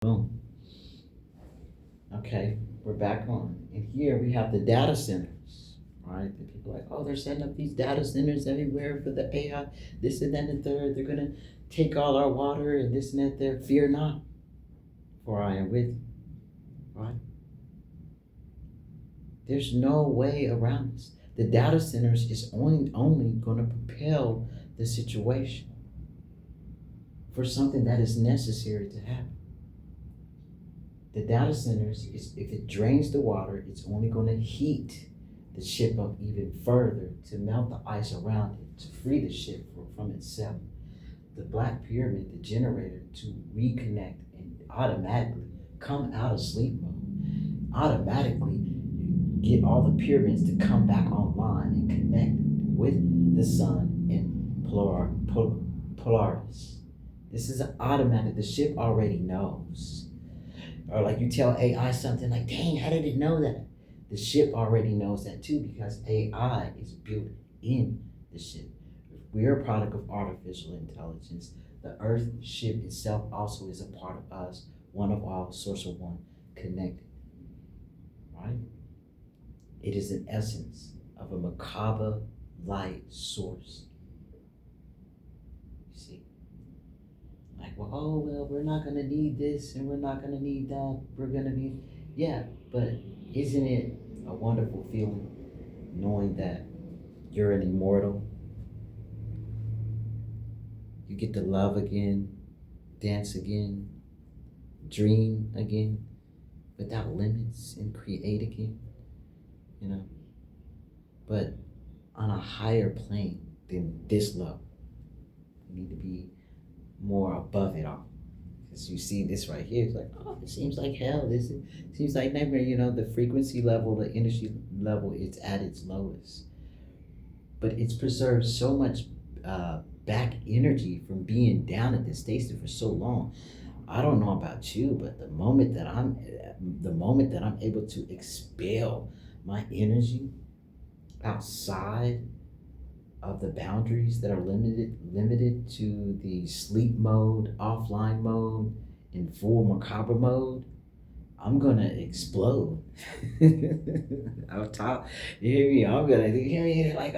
Boom. Okay, we're back on. And here we have the data centers, right? The people are like, oh, they're setting up these data centers everywhere for the AI, this and that and the third. They're gonna take all our water and this and that there. Fear not, for I am with you, right? There's no way around this. The data centers is only gonna propel the situation for something that is necessary to happen. The data centers is if it drains the water, it's only going to heat the ship up even further to melt the ice around it to free the ship from itself. The black pyramid, the generator, to reconnect and automatically come out of sleep mode, automatically get all the pyramids to come back online and connect with the sun and Polaris. This is an automatic. The ship already knows. Or like you tell AI something like, dang, how did it know that? The ship already knows that too because AI is built in the ship. We are a product of artificial intelligence. The Earth ship itself also is a part of us, one of all, source of one, connected, right? It is an essence of a Merkaba light source. You see? Like, well, oh, well, we're not going to need this and we're not going to need that. We're going to be, yeah, but isn't it a wonderful feeling knowing that you're an immortal? You get to love again, dance again, dream again without limits and create again, you know? But on a higher plane than this level, you need to be more above it all. Because you see this right here, it's like, oh, it seems like hell. Seems like nightmare. The frequency level, the energy level, it's at its lowest. But it's preserved so much back energy from being down at this station for so long. I don't know about you, but the moment that I'm able to expel my energy outside of the boundaries that are limited to the sleep mode, offline mode, in full Merkaba mode, I'm gonna explode. Up top, you hear me? You hear me? Like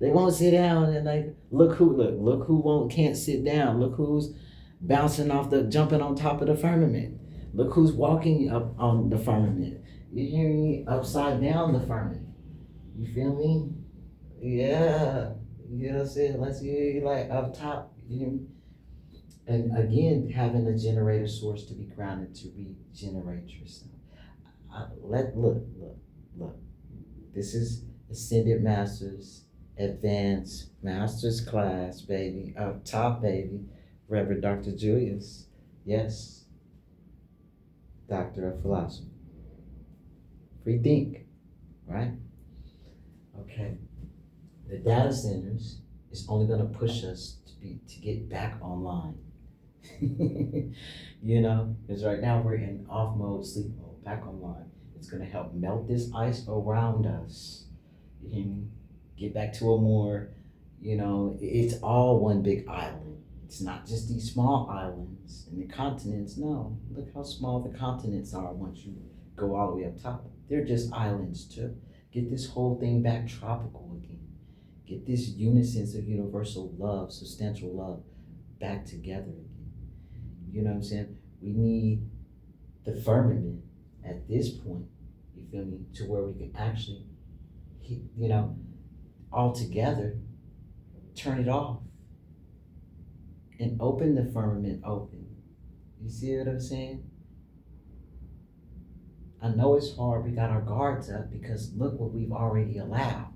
they won't sit down and like look who won't can't sit down. Look who's jumping on top of the firmament. Look who's walking up on the firmament. You hear me? Upside down the firmament. You feel me? Yeah. You know what I'm saying? Let's you like up top. And again, having a generator source to be grounded to regenerate yourself. Look. This is Ascended Masters, Advanced Masters class, baby. Up top, baby. Reverend Dr. Julius. Yes, Doctor of Philosophy. Free think, right? Okay. The data centers is only going to push us to get back online. Because right now we're in off mode, sleep mode, back online. It's going to help melt this ice around us. You hear me? Get back to a more, it's all one big island. It's not just these small islands and the continents. No, look how small the continents are once you go all the way up top. They're just islands too. Get this whole thing back tropical again. Get this unison of universal love, substantial love back together again. You know what I'm saying? We need the firmament at this point, you feel me, to where we can actually, all together, turn it off and open the firmament open. You see what I'm saying? I know it's hard. We got our guards up because look what we've already allowed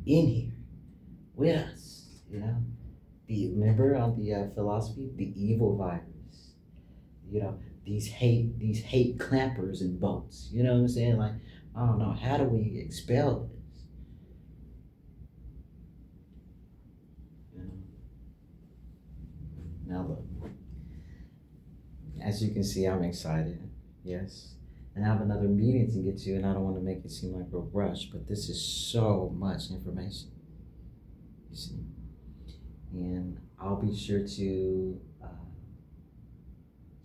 in here with us, remember on the philosophy, the evil virus, these hate clampers and bolts. You know what I'm saying? Like, I don't know, how do we expel this? Now look, as you can see, I'm excited. Yes. And I have another meeting to get to, and I don't want to make it seem like a rush, but this is so much information. You see? And I'll be sure to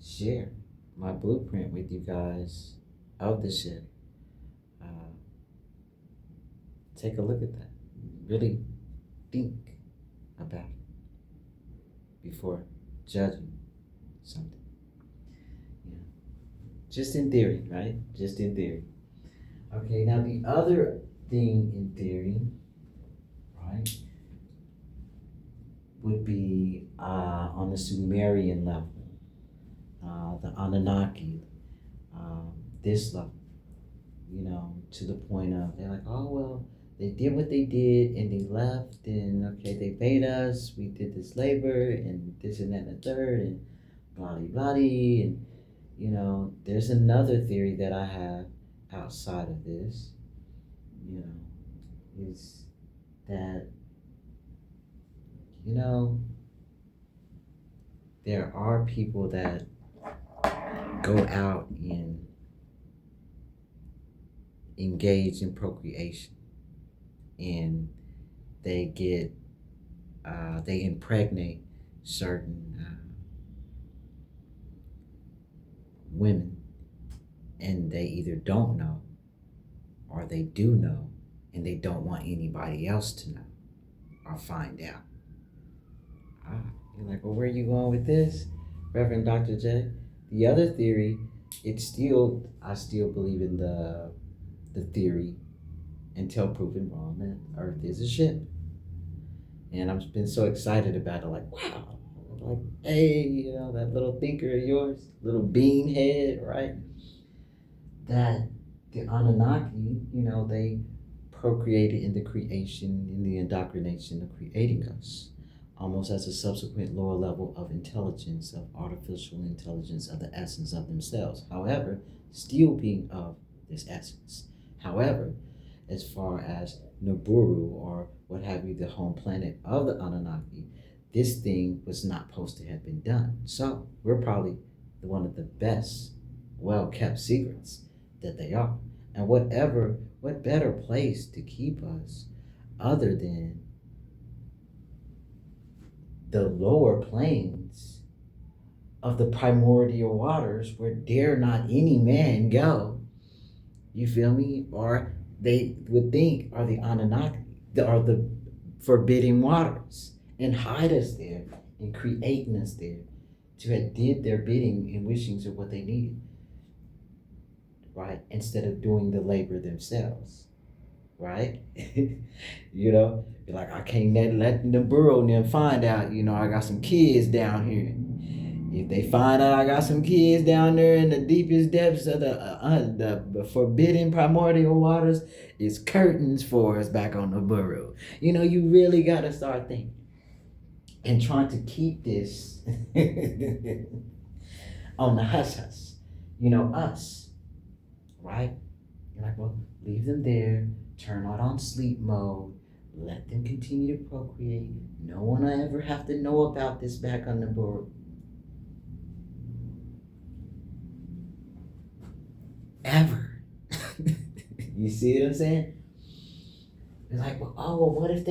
share my blueprint with you guys of the ship. Uh, Take a look at that. Really think about it before judging something. Yeah. Just in theory, right? Just in theory. Okay, now the other thing in theory, right, would be on the Sumerian level, the Anunnaki, um, this level, to the point of they're like, oh, well, they did what they did and they left, and okay, they paid us, we did this labor and this and that and the third, and blah, blah, blah, and there's another theory that I have outside of this, you know, is that, you know, there are people that go out and engage in procreation, and they get they impregnate certain women, and they either don't know or they do know, and they don't want anybody else to know or find out. You're like, well, where are you going with this, Reverend Dr. J? The other theory, I still believe in the theory until proven wrong that Earth is a ship. And I've been so excited about it, like, wow, like, hey, that little thinker of yours, little bean head, right? That the Anunnaki, they procreated in the creation, in the indoctrination of creating us, almost as a subsequent lower level of intelligence, of artificial intelligence, of the essence of themselves. However, still being of this essence. However, as far as Nibiru, or what have you, the home planet of the Anunnaki, this thing was not supposed to have been done. So we're probably one of the best, well-kept secrets that they are. And what better place to keep us other than the lower planes of the primordial waters, where dare not any man go. You feel me? Or they would think are the Anunnaki, are the forbidden waters, and hide us there and creating us there to have did their bidding and wishings of what they needed, right? Instead of doing the labor themselves, right? You're like, I can't let the burrow and them find out, I got some kids down here. If they find out I got some kids down there in the deepest depths of the forbidden primordial waters, it's curtains for us back on the burrow. You really got to start thinking and trying to keep this on the hush hush. Us, right? You're like, well, leave them there, turn it on sleep mode, let them continue to procreate. No one will ever have to know about this back on the burrow. Ever. You see what I'm saying? It's like, well, what if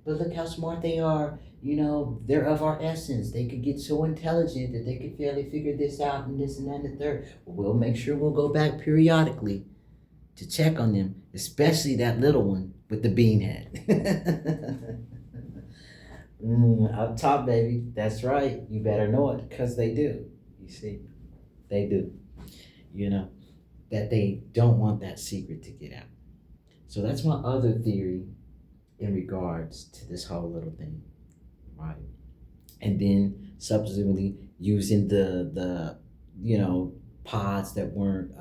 but look how smart they are. They're of our essence. They could get so intelligent that they could fairly figure this out and this and that and the third. Well, we'll make sure we'll go back periodically to check on them, especially that little one with the bean head. Up top, baby. That's right. You better know it, because they do. You see, they do. That they don't want that secret to get out. So that's my other theory in regards to this whole little thing, right? And then subsequently using the pods that weren't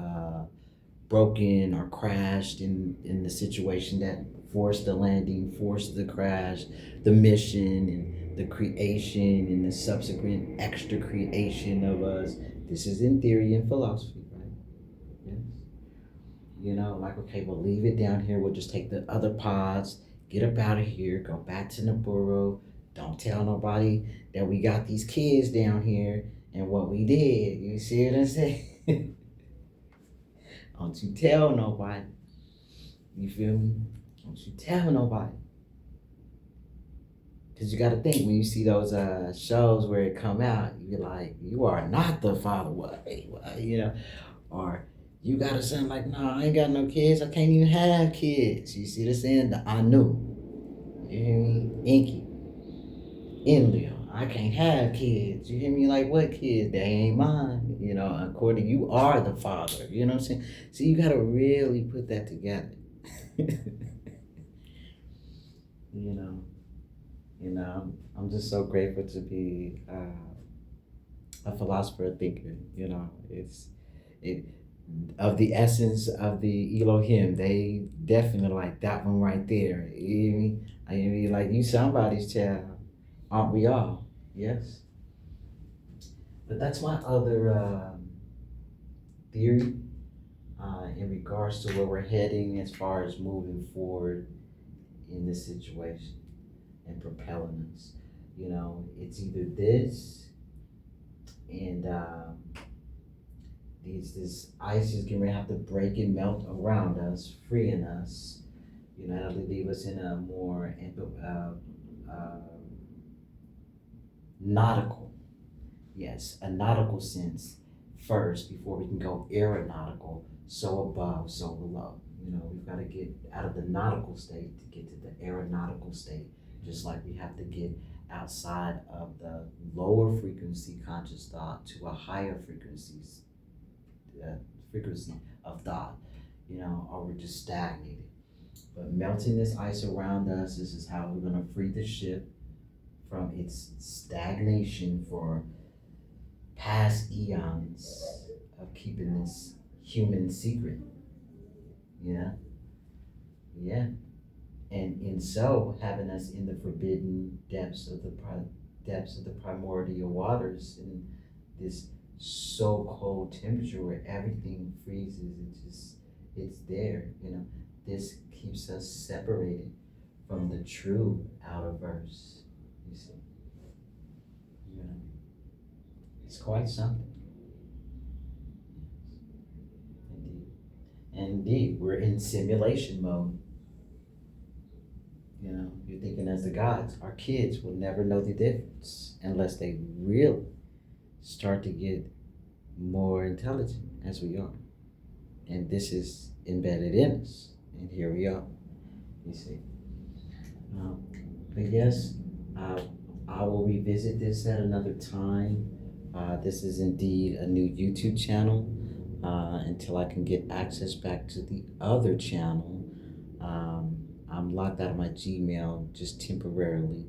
broken or crashed in the situation that forced the landing, forced the crash, the mission and the creation and the subsequent extra creation of us. This is in theory and philosophy, right? Yes. Like, okay, we'll leave it down here. We'll just take the other pods, get up out of here, go back to Nibiru. Don't tell nobody that we got these kids down here and what we did. You see what I'm saying? Don't you tell nobody. You feel me? Don't you tell nobody. Because you got to think when you see those shows where it come out, you be like, you are not the father, what, you know, or you got a son like, no, I ain't got no kids, I can't even have kids. You see this in the I knew, you hear me, Inky, in Leo, I can't have kids. You hear me, like what kids? They ain't mine. You know, according you are the father. You know what I'm saying? So you got to really put that together. you know. I'm just so grateful to be a philosopher, a thinker. It of the essence of the Elohim. They definitely like that one right there. You hear me? I mean, like you somebody's child, aren't we all? Yes. But that's my other theory in regards to where we're heading as far as moving forward in this situation and propelling us. It's either this and this ice is going to have to break and melt around us, freeing us. That'll leave us in a more nautical, yes, a nautical sense first before we can go aeronautical, so above, so below. We've got to get out of the nautical state to get to the aeronautical state, just like we have to get outside of the lower frequency conscious thought to a higher frequency of thought, or we're just stagnated. But melting this ice around us, this is how we're going to free the ship from its stagnation for past eons of keeping this human secret. Yeah, yeah. And in so having us in the forbidden depths of the primordial waters in this so cold temperature where everything freezes, it's there. This keeps us separated from the true outer verse. You see, you know, it's quite something. Indeed. And indeed, we're in simulation mode. You're thinking as the gods, our kids will never know the difference unless they really start to get more intelligent as we are. And this is embedded in us. And here we are, you see. Um, but yes, I will revisit this at another time. This is indeed a new YouTube channel until I can get access back to the other channel. I'm locked out of my Gmail just temporarily.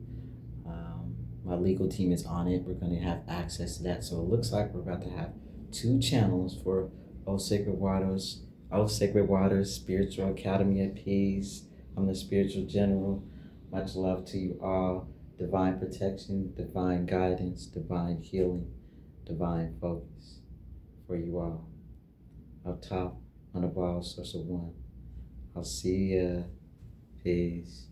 My legal team is on it. We're going to have access to that. So it looks like we're about to have two channels for O Sacred Waters Spiritual Academy of Peace. I'm the spiritual general. Much love to you all. Divine protection, divine guidance, divine healing, divine focus for you all. Up top, on the ball, source of one. I'll see ya. Peace.